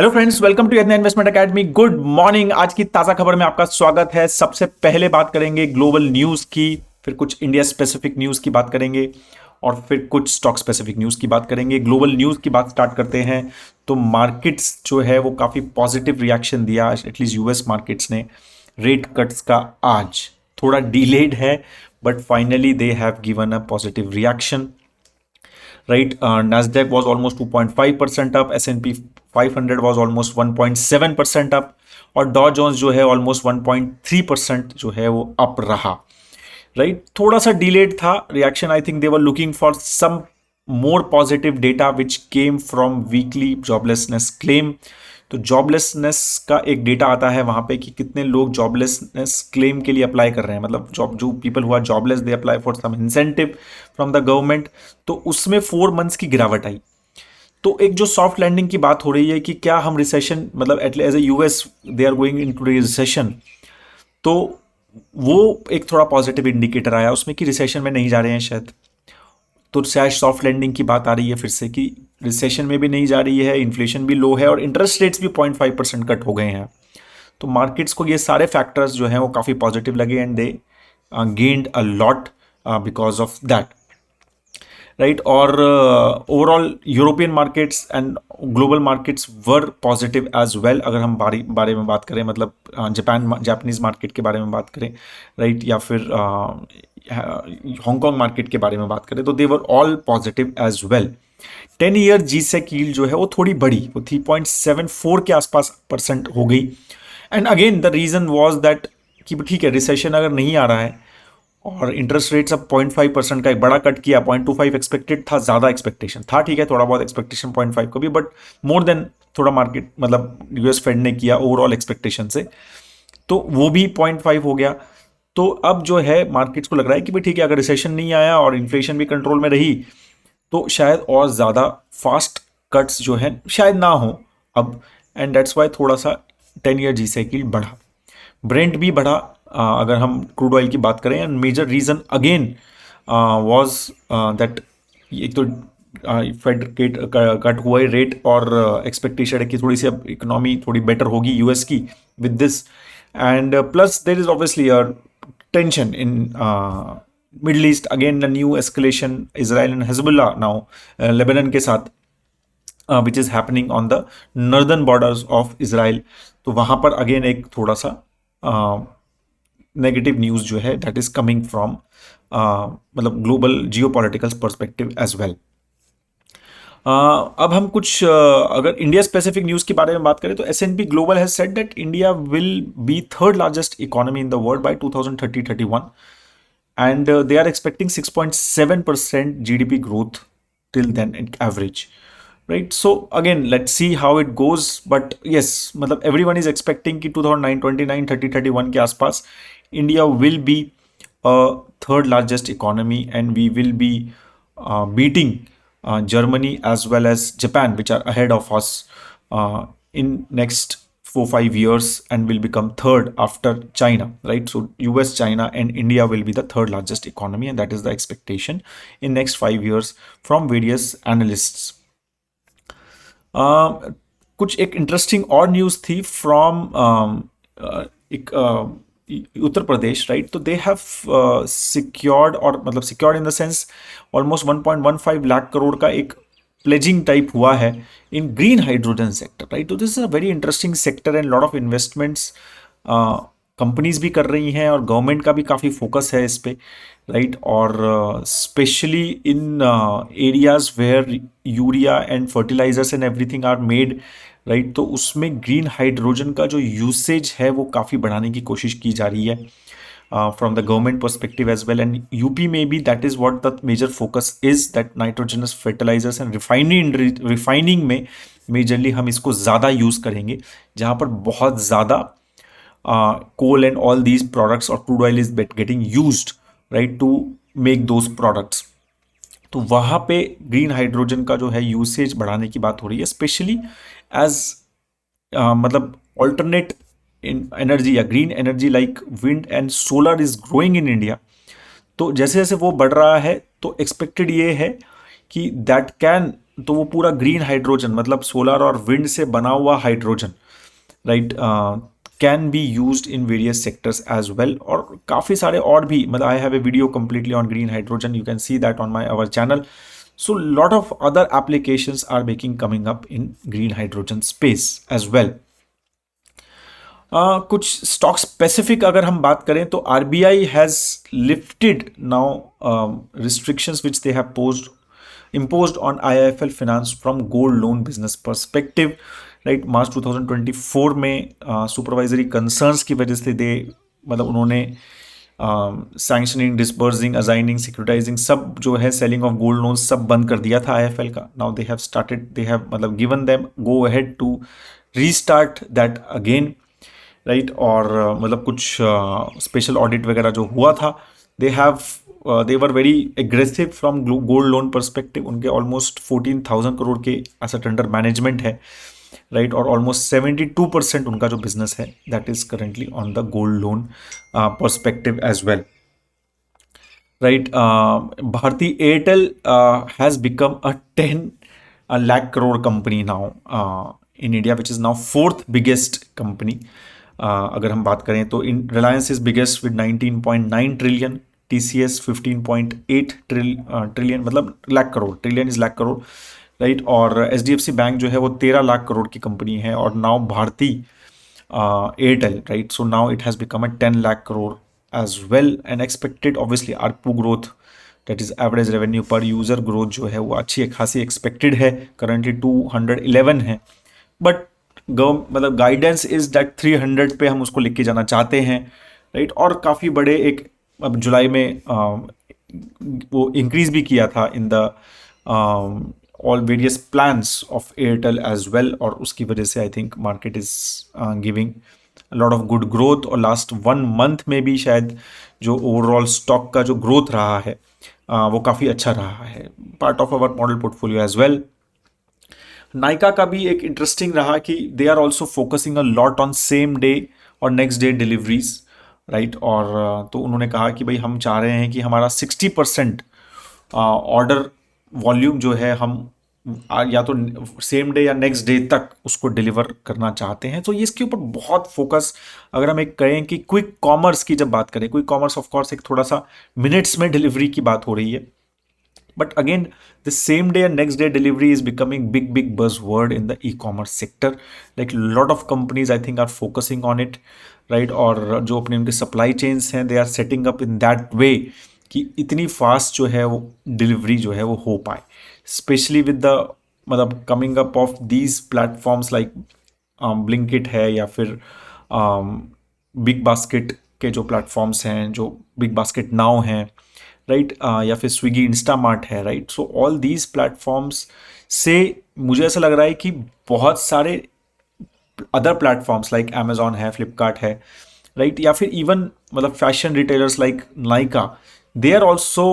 Hello friends, welcome to यज्ञ investment academy. Good morning. आज की ताजा खबर में आपका स्वागत है। सबसे पहले बात करेंगे ग्लोबल न्यूज की, फिर कुछ इंडिया स्पेसिफिक न्यूज की बात करेंगे और फिर कुछ स्टॉक स्पेसिफिक न्यूज की बात करेंगे। ग्लोबल न्यूज की बात स्टार्ट करते हैं तो मार्केट्स जो है वो काफी पॉजिटिव रिएक्शन दिया, एटलीस्ट यूएस मार्केट्स ने रेट कट्स का। आज थोड़ा डिलेड है but finally they have given a positive reaction, right? Nasdaq was almost 2.5% up, S&P 500 was almost 1.7% up और डॉ जोन्स जो है ऑलमोस्ट 1.3% जो है वो अप रहा, राइट? थोड़ा सा डिलेड था reaction. I think they were looking for some more positive data which came from weekly joblessness claim. तो जॉबलेसनेस का एक डेटा आता है वहां पे कि कितने लोग जॉबलेसनेस क्लेम के लिए अप्लाई कर रहे हैं, मतलब जॉब जो पीपल हुआ jobless they apply for some incentive from the government. तो उसमें 4 मंथ्स की गिरावट आई। तो एक जो सॉफ्ट लैंडिंग की बात हो रही है कि क्या हम रिसेशन, मतलब as a US they are going into recession, तो वो एक थोड़ा पॉजिटिव इंडिकेटर आया उसमें कि रिसेशन में नहीं जा रहे हैं शायद। तो शायद सॉफ्ट लैंडिंग की बात आ रही है फिर से कि रिसेशन में भी नहीं जा रही है, इन्फ्लेशन भी लो है और इंटरेस्ट रेट्स भी 0.5% कट हो गए हैं। तो मार्केट्स को ये सारे फैक्टर्स जो हैं वो काफ़ी पॉजिटिव लगे and they gained a lot because of that, right? और overall European markets and global markets were positive as well. अगर हम बारे में बात करें, मतलब जापानीज मार्केट के बारे में बात करें, राइट, या फिर हांगकांग मार्केट के बारे में बात करें, तो they were all positive as well. 10 year G Sec yield जो है वो थोड़ी बढ़ी, वो 3.74 के आसपास परसेंट हो गई। And again the reason was that कि ठीक है, रिसेशन अगर नहीं आ रहा है और इंटरेस्ट रेट्स अब 0.5% का एक बड़ा कट किया, 0.25 एक्सपेक्टेड था, ज़्यादा एक्सपेक्टेशन था, ठीक है, थोड़ा बहुत एक्सपेक्टेशन 0.5 को भी, बट मोर देन थोड़ा मार्केट, मतलब यूएस फेड ने किया ओवरऑल एक्सपेक्टेशन से, तो वो भी 0.5 हो गया। तो अब जो है मार्केट्स को लग रहा है कि भाई ठीक है, अगर रिसेशन नहीं आया और इन्फ्लेशन भी कंट्रोल में रही तो शायद और ज़्यादा फास्ट कट्स जो है शायद ना हो अब। एंड दैट्स वाई थोड़ा सा 10 ईयर जी साइकिल बढ़ा, ब्रेंट भी बढ़ा। अगर हम क्रूड ऑयल की बात करें, and major reason again was that एक तो फेड कट हुआ है रेट और एक्सपेक्टेशन है कि थोड़ी सी अब इकोनॉमी थोड़ी बेटर होगी यूएस की with this, and plus there is obviously a tension in middle east, again new escalation Israel and Hezbollah now Lebanon के साथ, which is happening on the northern borders of Israel. तो वहां पर again एक थोड़ा सा negative news जो है दैट इज कमिंग फ्रॉम मतलब global geopolitical perspective as well. अब हम कुछ अगर इंडिया स्पेसिफिक न्यूज के बारे में बात करें तो S&P global has said that India will be third largest economy in the world by 2030-31 and they are expecting 6.7% GDP growth till then in average, right? So again, let's see how it goes, but yes, मतलब everyone is expecting कि 2009 29 30 31 के आसपास India will be a third largest economy and we will be beating Germany as well as Japan, which are ahead of us in next 4-5 years and will become third after China, right? So US, China and India will be the third largest economy and that is the expectation in next 5 years from various analysts. कुछ एक interesting और news थी from एक Uttar Pradesh, right? तो they have secured, और मतलब secured in the sense almost 1.15 lakh crore का एक प्लेजिंग टाइप हुआ है in green hydrogen sector, right? तो this is a very interesting sector and lot of investments companies भी कर रही हैं और गवर्नमेंट का भी काफ़ी फोकस है इस पे, राइट? और specially in areas where urea and fertilisers and everything are made, right? तो उसमें ग्रीन हाइड्रोजन का जो यूसेज है वो काफ़ी बढ़ाने की कोशिश की जा रही है from the government perspective as well, and UP maybe that is what the major focus is, that nitrogenous fertilizers and refining में मेजरली हम इसको ज़्यादा यूज़ करेंगे जहाँ पर बहुत ज़्यादा coal and all these products or crude oil is getting used, right, to make those products. तो वहाँ पे ग्रीन हाइड्रोजन का जो है यूसेज बढ़ाने की बात हो रही है, स्पेशली एज मतलब ऑल्टरनेट इन एनर्जी या green energy like wind and solar is growing in India. तो जैसे जैसे वो बढ़ रहा है तो एक्सपेक्टेड ये है कि दैट कैन तो वो पूरा ग्रीन हाइड्रोजन, मतलब सोलर और विंड से बना हुआ hydrogen, right, can be used in various sectors as well. और काफ़ी सारे और भी, मतलब I have a video completely on green hydrogen, you can see that on my our channel. So lot of other applications are making coming up in green hydrogen space as well. कुछ stock specific अगर हम बात करें तो RBI has lifted now restrictions which they have posed imposed on IIFL Finance from gold loan business perspective, right? मार्च 2024 में supervisory concerns की वजह से दे, मतलब उन्होंने सैंक्शनिंग, डिस्बर्सिंग, असाइनिंग, सिक्योरिटाइजिंग, सब जो है सेलिंग ऑफ गोल्ड लोन सब बंद कर दिया था आईएफएल का. Now they have started, they have मतलब given them go ahead to restart that again, right. और मतलब कुछ स्पेशल ऑडिट वगैरह जो हुआ था, they were very aggressive from gold loan perspective. उनके ऑलमोस्ट 14,000 करोड़ के एसेट अंडर मैनेजमेंट है, राइट. और ऑलमोस्ट 72% उनका जो बिजनेस है that is currently on the gold loan perspective as well, right. Bharti Airtel has become a 10 lakh crore company now in India, which is now fourth biggest company. अगर हम बात करें तो in Reliance is biggest with 19.9 trillion, TCS 15.8 trillion, मतलब lakh crore, trillion is lakh crore, right. और HDFC bank जो है वो 13 लाख करोड़ की कंपनी है. और now Bharti Airtel, right, so now it has become a 10 lakh crore as well. And expected obviously ARPU growth, that is average revenue per user growth जो है वो अच्छी खासी एक्सपेक्टेड है. करंटली 211 है, बट मतलब गाइडेंस इज दैट 300 पे हम उसको लेके जाना चाहते हैं, राइट. और काफ़ी बड़े एक, अब जुलाई में वो इंक्रीज भी किया था in the all various plans of Airtel as well. और उसकी वजह से I think market is giving lot of good growth. और लास्ट 1 month में भी शायद जो ओवरऑल स्टॉक का जो ग्रोथ रहा है वो काफ़ी अच्छा रहा है, part of our model portfolio as well. Nykaa का भी एक इंटरेस्टिंग रहा कि they are also focusing a lot on same day और नेक्स्ट डे डिलीवरीज, राइट. और तो उन्होंने कहा कि भाई हम चाह रहे हैं कि हमारा 60% ऑर्डर वॉल्यूम जो है हम या तो सेम डे या नेक्स्ट डे तक उसको डिलीवर करना चाहते हैं. तो ये इसके ऊपर बहुत फोकस, अगर हम एक कहें कि क्विक कॉमर्स की जब बात करें, क्विक कॉमर्स ऑफ कोर्स एक थोड़ा सा मिनट्स में डिलीवरी की बात हो रही है, but again the same day and next day delivery is becoming big buzzword in the e-commerce sector. Like a lot of companies I think are focusing on it, right. और जो अपने उनके सप्लाई चेन्स हैं, they are setting up in that way कि इतनी fast जो है वो डिलीवरी जो है वो हो पाए, स्पेशली विद द मतलब coming up of these platforms like Blinkit है, या फिर बिग बास्केट के जो प्लेटफॉर्म्स हैं, जो बिग बास्केट नाउ हैं, राइट, या फिर स्विगी, इंस्टामार्ट है, right. So all these platforms से मुझे ऐसा लग रहा है कि बहुत सारे अदर प्लेटफॉर्म्स लाइक अमेजॉन है, फ्लिपकार्ट है, राइट, या फिर इवन मतलब fashion retailers like Nykaa, they are also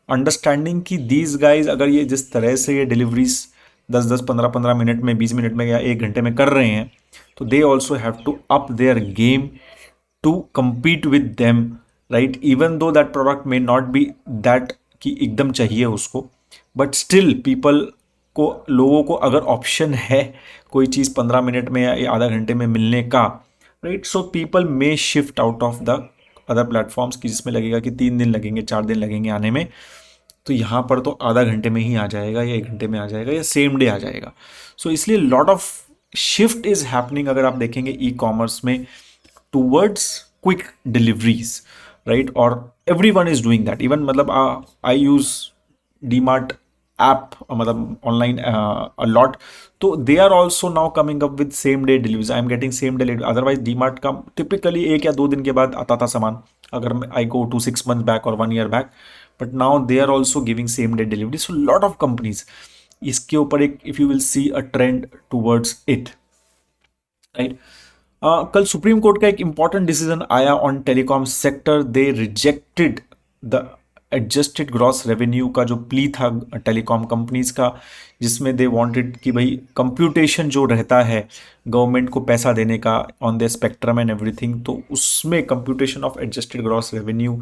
understanding कि दीज गाइज अगर ये जिस तरह से ये डिलीवरीज 10-10, 15-15 मिनट में, 20 मिनट में या 1 घंटे में कर रहे हैं, तो they also have to up their game to compete with them, right. Even though that product may not be that कि एकदम चाहिए उसको, but still people को, लोगों को अगर ऑप्शन है कोई चीज़ 15 मिनट में या आधा घंटे में मिलने का, right, so people may shift out of the other platforms की जिसमें लगेगा कि 3 दिन लगेंगे, 4 दिन लगेंगे आने में, तो यहाँ पर तो आधा घंटे में ही आ जाएगा या 1 घंटे में आ जाएगा या सेम डे आ जाएगा. सो इसलिए lot of shift is happening, अगर आप देखेंगे ई कॉमर्स में, टूवर्ड्स क्विक डिलीवरीज, राइट. और everyone is doing that. Even मतलब I use DMart app, मतलब online a lot, तो they are also now coming up with same day deliveries. I am getting same day delivery. Otherwise DMart का typically 1 या 2 दिन के बाद आता था सामान, अगर I go to 6 months back or 1 year back, but now they are also giving same day delivery. So lot of companies इसके ऊपर एक, if you will see a trend towards it, right. कल सुप्रीम कोर्ट का एक important decision आया on telecom sector. They rejected the adjusted gross revenue का जो plea था टेलीकॉम कंपनीज का, जिसमें दे वांटेड कि भाई कंप्यूटेशन जो रहता है गवर्नमेंट को पैसा देने का on the spectrum and everything, तो उसमें computation of adjusted gross revenue,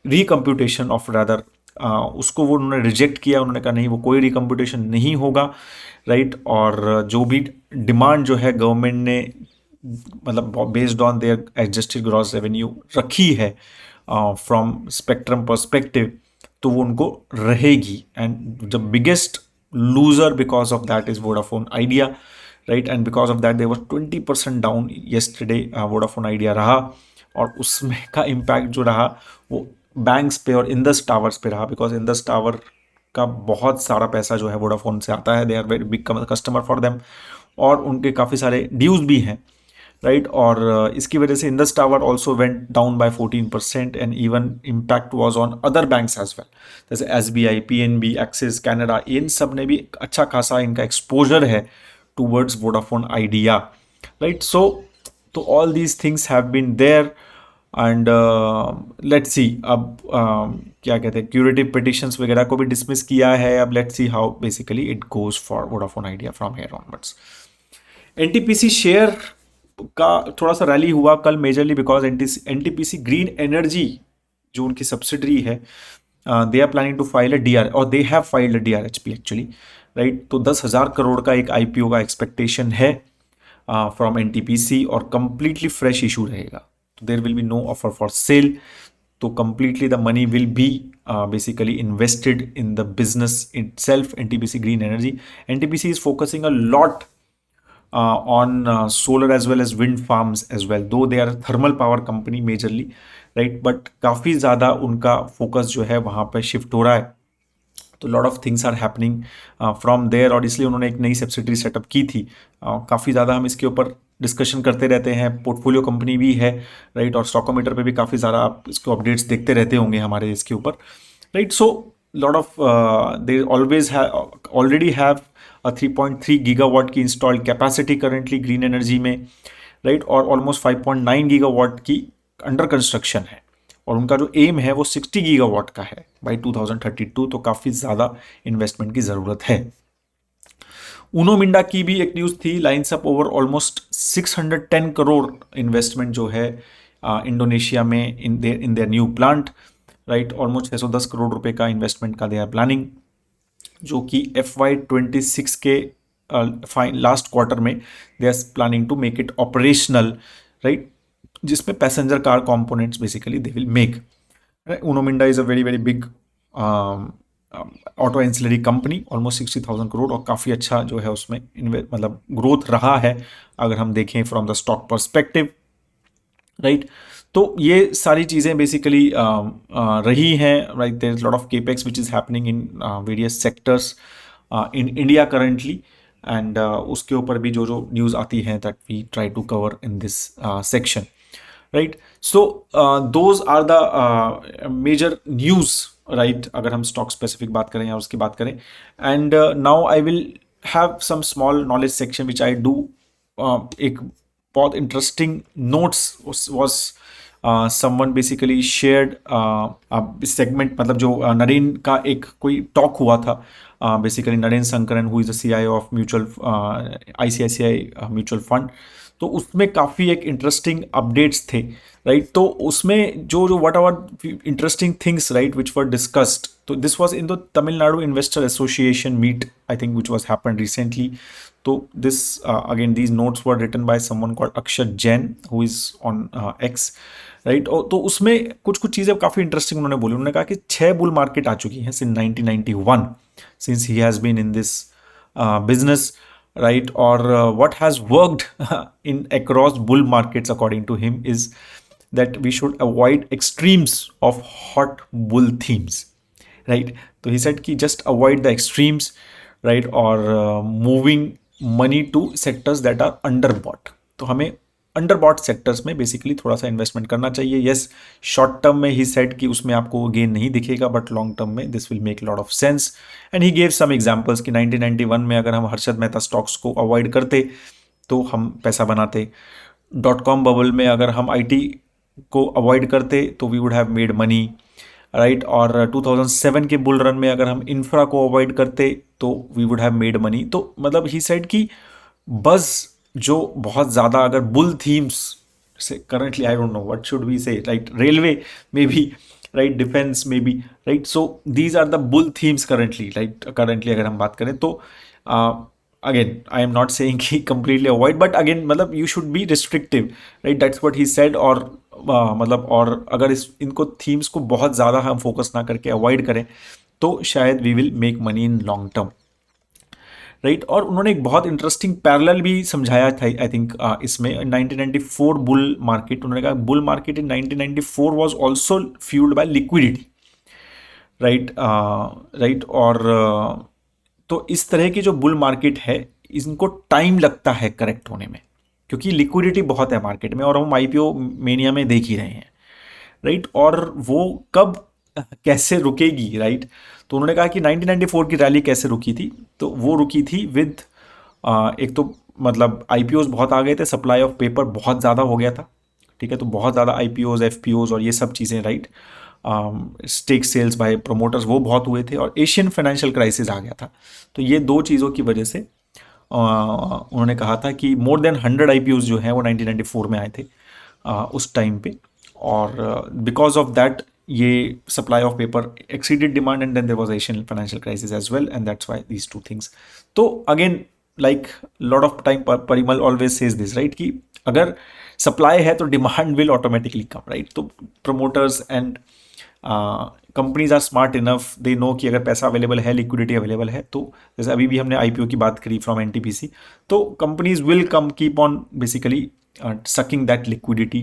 recomputation of rather उसको वो उन्होंने रिजेक्ट किया। उन्होंने कहा नहीं, वो कोई रिकम्पुटेशन नहीं होगा, राइट। और जो भी डिमांड जो है गवर्नमेंट ने मतलब based on their adjusted gross revenue रखी है फ्रॉम स्पेक्ट्रम पर्सपेक्टिव, तो वो उनको रहेगी। And the biggest loser because of that is Vodafone Idea, right. And because of that they was 20% down yesterday Vodafone idea रहा। और उसमें का इम्पैक्ट जो रहा वो बैंक्स पे और इंडस टावर्स पे रहा, बिकॉज इंडस टावर का बहुत सारा पैसा जो है वोडाफोन से आता है। They are very big customer for them, और उनके काफ़ी सारे ड्यूज भी हैं, राइट। और इसकी वजह से Indus tower also went down by 14%। And even impact was on other banks as well, जैसे SBI, PNB, एक्सिस, कैनेडा, इन सब ने भी अच्छा खासा इनका एक्सपोजर है towards Vodafone Idea, right. So तो all these things have been there. And let's see अब क्या कहते हैं, क्यूरेटिव पिटिशंस वगैरह को भी डिसमिस किया है। अब let's see how basically it goes for Vodafone Idea from here onwards. NTPC share का थोड़ा सा रैली हुआ कल majorly because NTPC green energy जो उनकी सब्सिडरी है, they are planning to file a DR, और they have filed a DRHP actually, right. तो 10,000 करोड़ का एक IPO का एक्सपेक्टेशन है फ्रॉम NTPC, और कंप्लीटली फ्रेश इशू रहेगा। तो there will be no offer for sale, तो completely the money will be basically invested in the business itself, NTPC Green Energy. NTPC is focusing a lot on solar as well as wind farms as well, though they are a thermal power company majorly, right, but काफ़ी ज़्यादा उनका focus जो है वहाँ पे shift हो रहा है। तो lot of things are happening from there, और इसलिए उन्होंने एक नई सब्सिडरी सेटअप की थी। काफ़ी ज़्यादा हम इसके ऊपर डिस्कशन करते रहते हैं, पोर्टफोलियो कंपनी भी है, राइट। और स्टॉकोमीटर पे भी काफ़ी ज़्यादा आप इसको अपडेट्स देखते रहते होंगे हमारे इसके ऊपर, right. So lot of they always already have 3.3 gigawatt की installed capacity currently green energy में, राइट। और ऑलमोस्ट 5.9 गीगावाट की अंडर कंस्ट्रक्शन है, और उनका जो एम है वो 60 गीगावाट का है बाई 2032। तो काफ़ी ज़्यादा इन्वेस्टमेंट की ज़रूरत है। उनो मिंडा की भी एक न्यूज़ थी, lines up over almost 610 crore investment जो है इंडोनेशिया में in their new plant, right. Almost 610 crore रुपए का इन्वेस्टमेंट का दे आर प्लानिंग, जो कि FY26 के लास्ट क्वार्टर में they are planning to make it operational, right, जिसमें passenger car components basically they will make. Uno Minda is a very very big auto ancillary company, almost 60,000 crore, और काफ़ी अच्छा जो है उसमें मतलब ग्रोथ रहा है अगर हम देखें from the stock perspective, right. तो ये सारी चीज़ें बेसिकली रही हैं, right. There is lot of capex which is happening in various sectors in India currently, and उसके ऊपर भी जो जो न्यूज़ आती हैं that we try to cover in this section, right. So those are the major news, right, अगर हम stock specific बात करें या उसकी बात करें। And now I will have some small knowledge section which I do. एक बहुत interesting notes was someone basically shared segment, मतलब जो नरेन का एक कोई टॉक हुआ था, basically Naren Shankaran who is the CIO of mutual ICICI mutual fund. तो उसमें काफ़ी एक इंटरेस्टिंग अपडेट्स थे, राइट। तो उसमें जो जो what our interesting things, right, which were discussed, तो this was in the Tamil Nadu investor association meet I think which was happen recently. तो this again these notes were written by someone called Akshar Jain who is on X, right. तो उसमें कुछ कुछ चीज़ें काफ़ी interesting उन्होंने बोली। उन्होंने कहा कि 6 बुल मार्केट आ चुकी हैं since 1991, since he has been in this business, right, or what has worked in across bull markets according to him is that we should avoid extremes of hot bull themes, right. So he said ki just avoid the extremes, right, or moving money to sectors that are underbought. तो हमें अंडरबॉट sectors में basically थोड़ा सा investment करना चाहिए। Yes, short term में ही set कि उसमें आपको गेन नहीं दिखेगा, बट लॉन्ग टर्म में this will make lot of sense. And he gave some examples कि 1991 में अगर हम हर्षद मेहता स्टॉक्स को अवॉइड करते तो हम पैसा बनाते, .com बबल में अगर हम IT को अवॉइड करते तो we would have made money, right. और 2007 के बुल रन में अगर हम इंफ्रा को अवॉइड करते तो we would have made money. तो मतलब ही सेड कि बस जो बहुत ज़्यादा अगर बुल थीम्स से currently, I don't know what should we say, right, railway में भी राइट, डिफेंस में भी, right. So these are the bull themes currently, right. Currently अगर हम बात करें तो again I am not saying कि कंप्लीटली अवॉइड, बट अगेन मतलब you should be restrictive, right. That's what he said. और मतलब और अगर इनको थीम्स को बहुत ज़्यादा हम फोकस ना करके अवॉइड करें तो शायद we will make money in long term, right. और उन्होंने एक बहुत इंटरेस्टिंग पैरेलल भी समझाया था आई थिंक इसमें 1994 बुल मार्केट. उन्होंने कहा bull market in 1994 was also fuelled by liquidity, right. Right. और तो इस तरह की जो बुल मार्केट है इनको टाइम लगता है करेक्ट होने में, क्योंकि लिक्विडिटी बहुत है मार्केट में और हम आईपीओ मेनिया में देख ही रहे हैं, राइट. और वो कब कैसे रुकेगी, राइट. तो उन्होंने कहा कि 1994 की रैली कैसे रुकी थी, तो वो रुकी थी विद एक तो मतलब आईपीओज बहुत आ गए थे, सप्लाई ऑफ पेपर बहुत ज़्यादा हो गया था, ठीक है. तो बहुत ज़्यादा आईपीओज, एफपीओज और ये सब चीज़ें, right. Stake sales by promoters वो बहुत हुए थे और एशियन फाइनेंशियल क्राइसिस आ गया था. तो ये दो चीज़ों की वजह से उन्होंने कहा था कि मोर देन 100 आईपीओज जो हैं वो 1994 में आए थे उस टाइम पे. और बिकॉज ऑफ दैट ये supply of paper exceeded demand and then there was Asian financial crisis as well, and that's why these two things. तो again like lot of time Parimal always says this, right, कि अगर supply है तो demand will automatically come, right. तो promoters and companies are smart enough, they know कि अगर पैसा available है, लिक्विडिटी अवेलेबल है, तो जैसे अभी भी हमने आईपीओ की बात करी फ्रॉम एनटीपीसी, तो companies will come keep on basically sucking that liquidity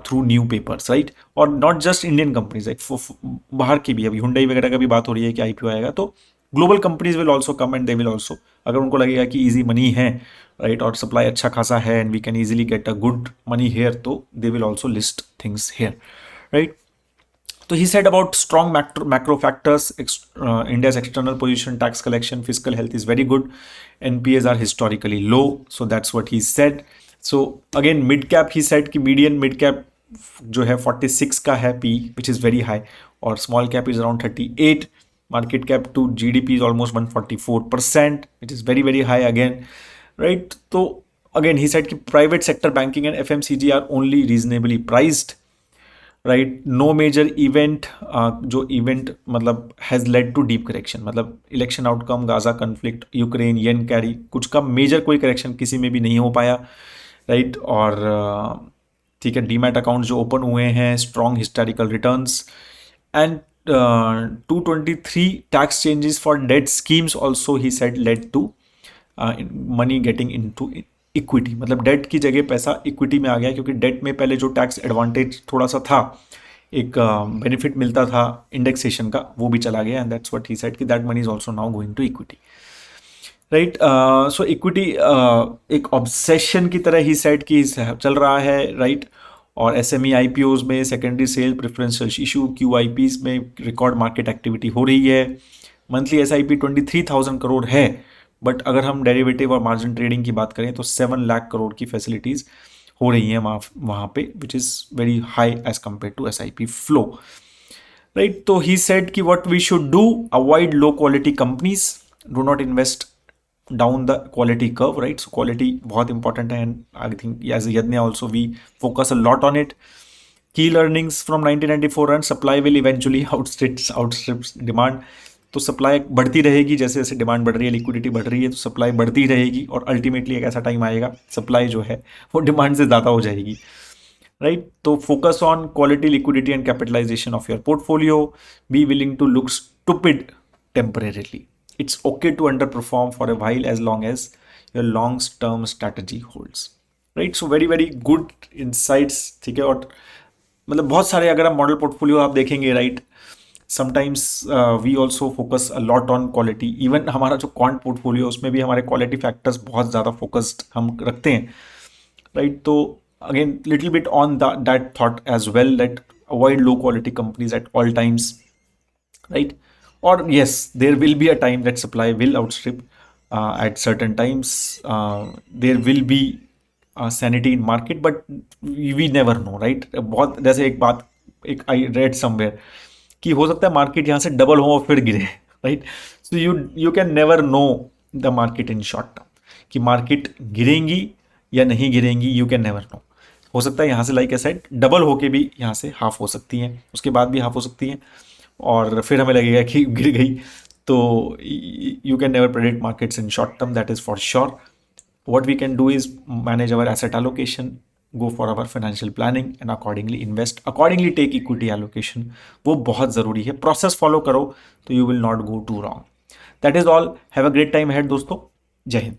through new papers, right. और not just Indian companies, like बाहर की भी, अभी हुंडई वगैरह का भी बात हो रही है कि आईपीओ आएगा, तो global companies will also come and they will also, अगर उनको लगेगा कि इजी मनी है, राइट, और सप्लाई अच्छा खासा है and we can easily get a good money here, तो they will also list things here, right. So he said about strong macro factors. India's external position, tax collection, fiscal health is very good. NPAs are historically low. So that's what he said. So again, mid cap, he said कि median mid cap जो है 46 का है P, which is very high, और small cap is around 38. Market cap to GDP is almost 144%, which is very very high again, right? So again, he said कि private sector banking and FMCG are only reasonably priced, right. No major event, जो event मतलब has led to deep correction, मतलब election outcome, Gaza conflict, Ukraine, yen carry, कुछ का major कोई correction किसी में भी नहीं हो पाया, राइट. और ठीक है, डीमैट अकाउंट जो ओपन हुए हैं, strong historical returns, and 223 tax changes for debt schemes also he said led to money getting into equity, मतलब डेट की जगह पैसा इक्विटी में आ गया, क्योंकि डेट में पहले जो टैक्स एडवांटेज थोड़ा सा था, एक बेनिफिट मिलता था इंडेक्सेशन का, वो भी चला गया, and that's what he said कि that money is also now going to equity, right. So equity एक ऑब्सेशन की तरह ही सेड कि चल रहा है, राइट. और एसएमई आईपीओज में सेकेंडरी सेल, प्रेफरेंशियल इशू, क्यूआईपीज में रिकॉर्ड मार्केट एक्टिविटी हो रही है. मंथली एसआईपी 23,000 करोड़ है, बट अगर हम डेरिवेटिव और मार्जिन ट्रेडिंग की बात करें तो 7 लाख करोड़ की फैसिलिटीज़ हो रही हैं वहाँ पे, which is very high as compare to SIP flow, right. तो ही सेड कि what we should do, avoid low quality companies, do not invest down the quality curve, right. So quality बहुत important है, and I think as यज्ञ also we focus a lot on it. Key learnings from 1994 and supply will eventually outstrips demand. तो supply बढ़ती रहेगी, जैसे जैसे demand बढ़ रही है, लिक्विडिटी बढ़ रही है, तो सप्लाई बढ़ती रहेगी, और अल्टीमेटली एक ऐसा टाइम आएगा सप्लाई जो है वो डिमांड से ज़्यादा हो जाएगी, राइट. तो focus on quality, liquidity and capitalisation of your portfolio. Be willing to look stupid temporarily. It's okay to underperform for a while as long as your long term strategy holds, right. So very very good insights, ठीक है. और मतलब बहुत सारे, अगर आप model portfolio आप देखेंगे, right, sometimes we also focus a lot on quality. Even हमारा जो क्वांट पोर्टफोलियो उसमें भी हमारे क्वालिटी फैक्टर्स बहुत ज़्यादा फोकस्ड हम रखते हैं, राइट. तो again little bit on that thought as well, that avoid low quality companies at all times, right. और yes, there will be a time that supply will outstrip at certain times, there will be sanity in market, but we never know, right. बहुत जैसे एक बात, एक I read somewhere कि हो सकता है मार्केट यहाँ से डबल हो और फिर गिरे, right. So you can never know the market in short term, कि मार्केट गिरेंगी या नहीं गिरेंगी, यू कैन नेवर नो. हो सकता है यहाँ से लाइक साइड डबल होके भी यहाँ से हाफ हो सकती हैं, उसके बाद भी हाफ हो सकती हैं, और फिर हमें लगेगा कि गिर गई। तो you can never predict markets in short term, that is for sure. What we can do is manage our asset allocation, go for our financial planning and accordingly invest, accordingly take equity allocation। वो बहुत ज़रूरी है, process follow करो तो you will not go to wrong. That is all, have a great time ahead दोस्तों, जय हिंद।